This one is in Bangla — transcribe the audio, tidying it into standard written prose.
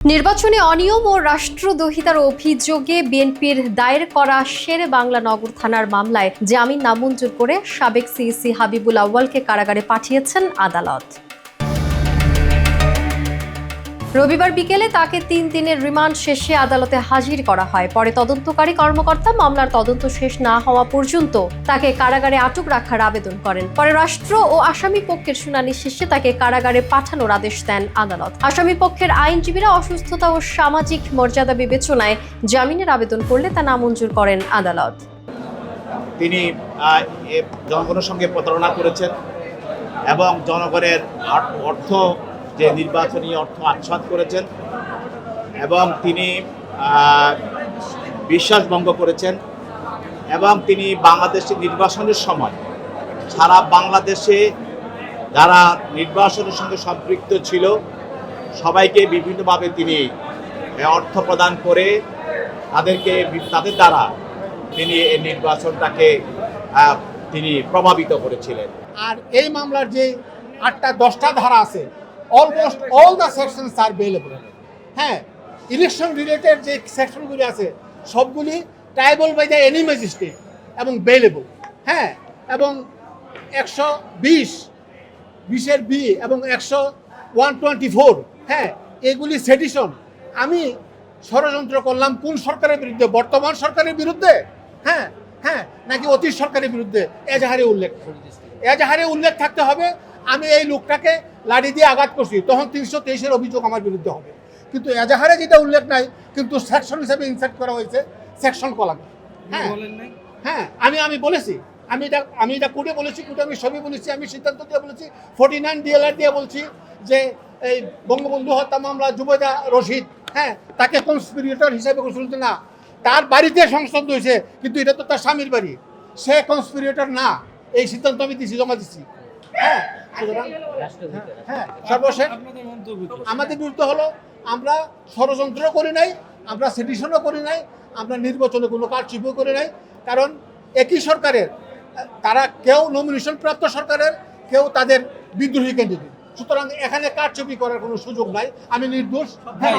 নির্বাচনে অনিয়ম ও রাষ্ট্রদ্রোহিতার অভিযোগে বিএনপির দায়ের করা শেরে বাংলা নগর থানার মামলায় জামিন নামঞ্জুর করে সাবেক সিইসি হাবিবুল আউয়ালকে কারাগারে পাঠিয়েছেন আদালত। রবিবার বিকেলে তাকে 3 দিনের রিমান্ড শেষে আদালতে হাজির করা হয়। পরে তদন্তকারী কর্মকর্তা মামলার তদন্ত শেষ না হওয়া পর্যন্ত তাকে কারাগারে আটক রাখার আবেদন করেন। পরে রাষ্ট্র ও আসামি পক্ষের শুনানি শেষে তাকে কারাগারে পাঠানোর আদেশ দেন আদালত। আসামি পক্ষের আইনজীবীরা অসুস্থতা ও সামাজিক মর্যাদা বিবেচনায় জামিনের আবেদন করলে তা নামঞ্জুর করেন আদালত। তিনি জনগণের সঙ্গে প্রতারণা করেছেন এবং জনগণের অর্থ যে নির্বাচনী অর্থ আত্মসাৎ করেছেন এবং তিনি বিশ্বাসভঙ্গ করেছেন এবং তিনি বাংলাদেশের নির্বাচনের সময় সারা বাংলাদেশে যারা নির্বাচনের সঙ্গে সম্পৃক্ত ছিল সবাইকে বিভিন্নভাবে তিনি অর্থ প্রদান করে তাদের দ্বারা তিনি এই নির্বাচনটাকে তিনি প্রভাবিত করেছিলেন। আর এই মামলার যে 8টা-10টা ধারা আছে, almost all the sections are bailable. হ্যাঁ, ইলেকশন রিলেটেড যে সেকশনগুলি আছে সবগুলি triable by the any magistrate এবং বেলেবল। হ্যাঁ, এবং 120-এর বি এবং 124, হ্যাঁ, এগুলি সেডিশন। আমি ষড়যন্ত্র করলাম কোন সরকারের বিরুদ্ধে? বর্তমান সরকারের বিরুদ্ধে, হ্যাঁ হ্যাঁ, নাকি অতীত সরকারের বিরুদ্ধে? এজাহারে উল্লেখ থাকতে হবে। আমি এই লোকটাকে লাঠি দিয়ে আঘাত করছি, তখন 323-এর অভিযোগ আমার বিরুদ্ধে হবে। কিন্তু এজাহারে যেটা উল্লেখ নাই, কিন্তু সেকশন হিসেবে ইনসার্ট করা হয়েছে সেকশন কলামে। হ্যাঁ হ্যাঁ, আমি বলেছি, আমি এটা কোর্টে বলেছি, কোর্টে আমি সবই বলেছি, আমি সিদ্ধান্ত দিয়ে বলেছি, 49 DLR দিয়ে বলছি যে এই বঙ্গবন্ধু হত্যা মামলা জুবেদা রশিদ, হ্যাঁ, তাকে কনস্পিরেটর হিসেবে ঘোষণা না, তার বাড়িতে সংসদ হয়েছে, কিন্তু এটা তো তার স্বামীর বাড়ি, সে কনস্পিরেটর না, এই সিদ্ধান্ত আমি জমা দিচ্ছি। হ্যাঁ, হ্যাঁ, সর্বশেষ আমাদের বিরুদ্ধে হলো আমরা ষড়যন্ত্র করি নাই, আমরা সেডিশনও করি নাই, আমরা নির্বাচনে কোনো কারচুপিও করি নাই। কারণ একই সরকারের তারা কেউ নমিনেশন প্রাপ্ত সরকারের, কেউ তাদের বিদ্রোহী ক্যান্ডিডেট, সুতরাং এখানে কারচুপি করার কোনো সুযোগ নাই। আমি নির্দোষ। হ্যাঁ,